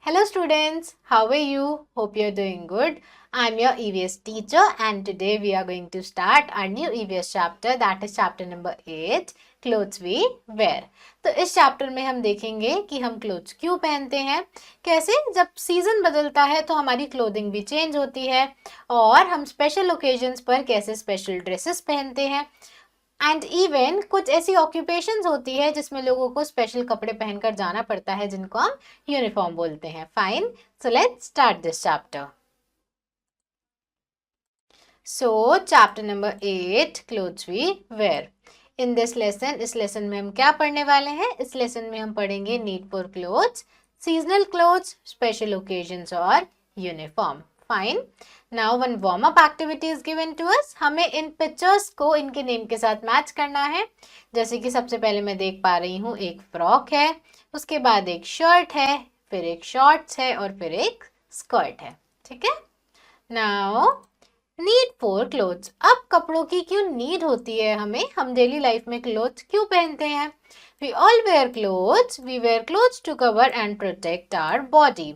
Hello students, how are you? Hope you're doing good. I'm your EVS teacher and today we are going to start our new EVS chapter, that is chapter number 8, clothes we wear. तो इस chapter में हम देखेंगे कि हम clothes क्यों पहनते हैं, कैसे जब सीजन बदलता है तो हमारी क्लोथिंग भी चेंज होती है और हम स्पेशल ओकेजन्स पर कैसे स्पेशल ड्रेसेस पहनते हैं एंड इवन कुछ ऐसी ऑक्यूपेशंस होती है जिसमें लोगों को स्पेशल कपड़े पहनकर जाना पड़ता है जिनको हम यूनिफॉर्म बोलते हैं. Fine, so let's start this chapter. So chapter number 8, clothes we wear. In this lesson, इस लेसन में हम क्या पढ़ने वाले हैं? इस लेसन में हम पढ़ेंगे need for clothes, seasonal clothes, special occasions और uniform. Fine. Now one warm up activity is given to us. हमें इन पिक्चर्स को इनके नेम के साथ मैच करना है. जैसे कि सबसे पहले मैं देख पा रही हूँ एक फ्रॉक है, उसके बाद एक शर्ट है, फिर एक शॉर्ट्स है और फिर एक स्कर्ट है. ठीक है. Now need for clothes. अब कपड़ों की क्यों नीड होती है हमें? हम डेली लाइफ में क्लोथ्स क्यों पहनते हैं? We all wear clothes. We wear clothes to cover and protect our body.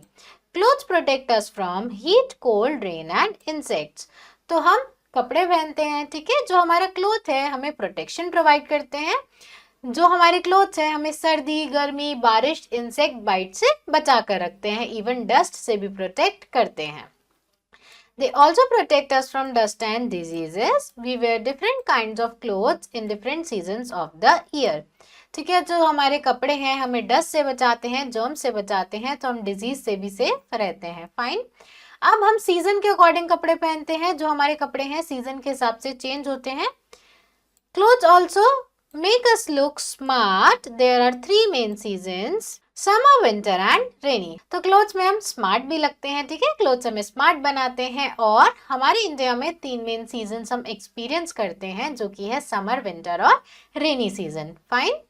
Clothes protect us from heat, cold, rain and insects. तो हम कपड़े पहनते हैं, ठीक है, जो हमारा क्लोथ है हमें प्रोटेक्शन प्रोवाइड करते हैं. जो हमारे क्लोथ्स है हमें सर्दी, गर्मी, बारिश, इंसेक्ट बाइट से बचा कर रखते हैं, इवन डस्ट से भी प्रोटेक्ट करते हैं. They also protect us from dust and diseases. We wear different kinds of clothes in different seasons of the year. ठीक है, जो हमारे कपड़े हैं हमें डस्ट से बचाते हैं, जर्म से बचाते हैं, तो हम डिजीज से भी सेफ रहते हैं. फाइन. अब हम सीजन के अकॉर्डिंग कपड़े पहनते हैं. जो हमारे कपड़े हैं सीजन के हिसाब से चेंज होते हैं. Clothes also make us look smart. There are 3 main seasons, summer, winter and rainy. तो क्लोथ्स में हम स्मार्ट भी लगते हैं. ठीक है, क्लोथ्स हमें स्मार्ट बनाते हैं और हमारे इंडिया में 3 मेन सीजन्स हम एक्सपीरियंस करते हैं, जो कि है समर, विंटर और रेनी सीजन. फाइन.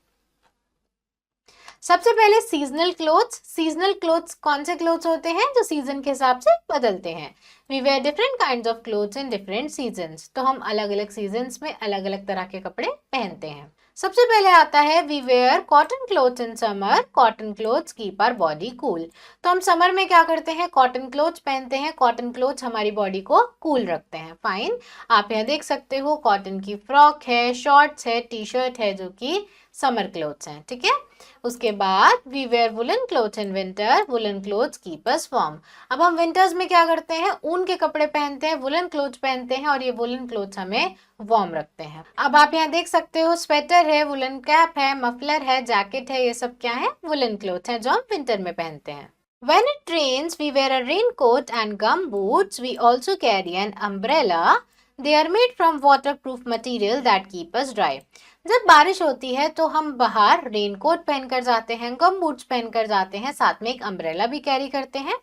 सबसे पहले सीजनल क्लोथ्स. सीजनल क्लोथ्स कौन से क्लोथ्स होते हैं? जो सीजन के हिसाब से बदलते हैं. We wear different kinds of clothes in different seasons. तो हम अलग अलग सीजन्स में अलग अलग तरह के कपड़े पहनते हैं. सबसे पहले आता है we wear cotton clothes in summer. Cotton clothes keep our body cool. तो हम समर में क्या करते हैं? कॉटन क्लोथ्स पहनते हैं. कॉटन क्लोथ्स हमारी बॉडी को कूल रखते हैं. फाइन. आप यहाँ देख सकते हो कॉटन की फ्रॉक है, शॉर्ट्स है, टी शर्ट है, जो कि समर क्लोथ्स हैं. ठीक है. उसके बाद we wear woollen clothes in winter. Woollen clothes keep us warm. अब हम विंटर्स में क्या करते हैं? ऊन के कपड़े पहनते हैं, वुलन क्लोथ्स पहनते हैं और ये वुलन क्लोथ्स हमें वार्म रखते हैं. अब आप यहाँ देख सकते हो स्वेटर है, वुलन कैप है, मफलर है, जैकेट है, ये सब क्या है? वुलन क्लोथ है जो हम विंटर में पहनते हैं. When it rains, we wear a raincoat and gum boots. We also carry an umbrella. They are made from waterproof material that keep us dry. जब बारिश होती है तो हम बाहर रेनकोट पहनकर जाते हैं, गम बूट्स पहनकर जाते हैं, साथ में एक अम्ब्रेला भी कैरी करते हैं.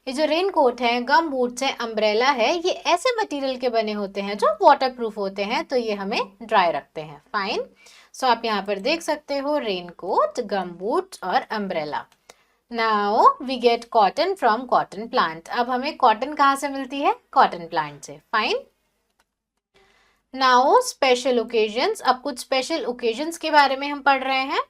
ये जो रेनकोट है, गम बूट्स है, अम्ब्रेला है, ये ऐसे मटेरियल के बने होते हैं जो वाटरप्रूफ होते हैं, तो ये हमें ड्राई रखते हैं. फाइन. सो आप यहाँ पर देख सकते हो रेनकोट, गम बूट्स और umbrella. Now we get cotton from cotton plant. अब हमें कॉटन कहाँ से मिलती है? कॉटन प्लांट से. फाइन. Now special occasions. अब कुछ स्पेशल ओकेजन्स के बारे में हम पढ़ रहे हैं.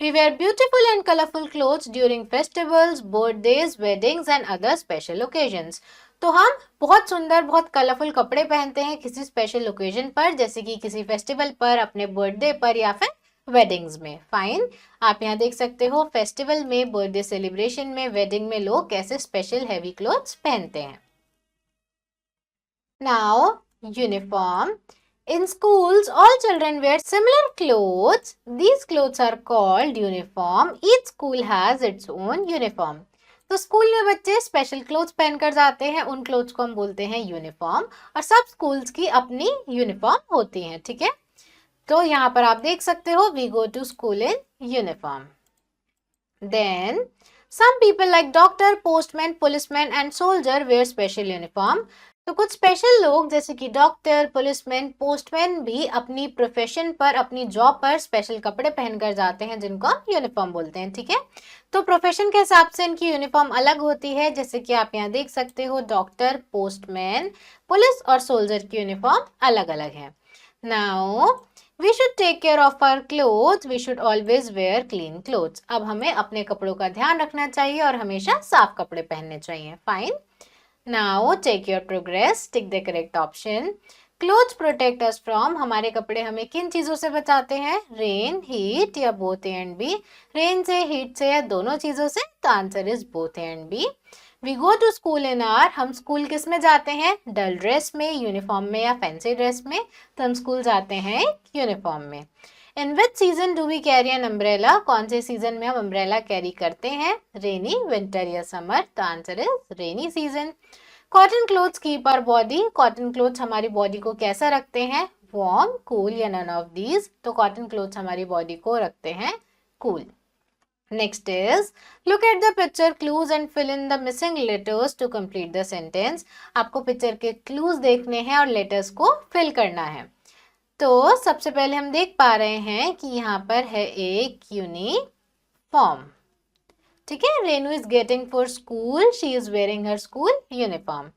We wear beautiful and colourful clothes during festivals, birthdays, weddings and other special occasions. तो हम बहुत सुंदर, बहुत कलरफुल कपड़े पहनते हैं किसी स्पेशल ओकेजन पर, जैसे कि किसी फेस्टिवल पर, अपने बर्थडे पर या फिर वेडिंग्स में. फाइन. आप यहाँ देख सकते हो फेस्टिवल में, बर्थडे सेलिब्रेशन में, वेडिंग में लोग कैसे स्पेशल हैवी क्लोथ्स पहनते हैं. Now uniform. In schools, all children wear similar clothes. These clothes are called uniform. Each school has its own uniform. तो स्कूल में बच्चे स्पेशल क्लोथ्स पहनकर जाते हैं, उन क्लोथ्स को हम बोलते हैं यूनिफॉर्म, और सब स्कूल्स की अपनी यूनिफॉर्म होती हैं. ठीक है. तो यहाँ पर आप देख सकते हो we go to school in uniform. Then some people like doctor, postman, policeman and soldier wear special uniform. तो कुछ स्पेशल लोग जैसे कि डॉक्टर, पुलिसमैन, पोस्टमैन भी अपनी प्रोफेशन पर, अपनी जॉब पर स्पेशल कपड़े पहनकर जाते हैं, जिनको हम यूनिफॉर्म बोलते हैं. ठीक है. तो प्रोफेशन के हिसाब से इनकी यूनिफॉर्म अलग होती है. जैसे कि आप यहाँ देख सकते हो डॉक्टर, पोस्टमैन, पुलिस और सोल्जर की यूनिफॉर्म अलग अलग है. Now we should take care of our clothes, we should always wear clean clothes. अब हमें अपने कपड़ों का ध्यान रखना चाहिए और हमेशा साफ कपड़े पहनने चाहिए। Fine. Now take your progress, tick the correct option. Clothes protect us from, हमारे कपड़े हमें किन चीजों से बचाते हैं? रेन, हीट या both A and B? Rain से, हीट से या दोनों चीजों से? तो answer is both A and B. We go to school in are, हम स्कूल किस में जाते हैं? डल ड्रेस में, यूनिफॉर्म में या फैंसी ड्रेस में? तो हम स्कूल जाते हैं यूनिफॉर्म में। In which season do we carry an umbrella, कौन से सीजन में हम अम्ब्रेला कैरी करते हैं? रेनी, विंटर या समर? तो answer is rainy season. Cotton clothes keep our body, cotton clothes हमारी बॉडी को कैसा रखते हैं? वार्म, कूल या नन ऑफ दीज? तो कॉटन क्लोथ्स हमारी बॉडी को रखते हैं cool. Next is, look at the picture clues and fill in the missing letters to complete the sentence. आपको पिक्चर के क्लूज देखने हैं और लेटर्स को फिल करना है। तो सबसे पहले हम देख पा रहे हैं कि यहाँ पर है एक यूनिफॉर्म। ठीक है, Renu is getting for school, she is wearing her school uniform.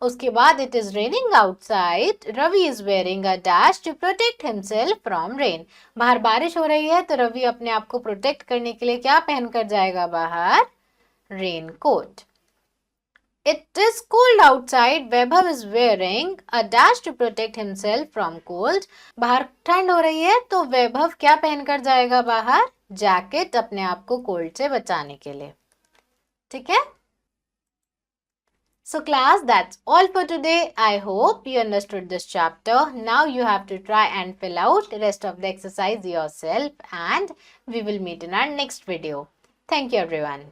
उसके बाद it is raining outside, Ravi is wearing a dash to protect himself from rain. बाहर बारिश हो रही है तो रवि अपने आप को प्रोटेक्ट करने के लिए क्या पहनकर जाएगा बाहर? Raincoat. It is cold outside, Vaibhav is wearing a dash to protect himself from cold. बाहर ठंड हो रही है तो वैभव क्या पहनकर जाएगा बाहर? जैकेट, अपने आप को कोल्ड से बचाने के लिए। ठीक है। So class, that's all for today. I hope you understood this chapter. Now you have to try and fill out the rest of the exercise yourself, and we will meet in our next video. Thank you everyone.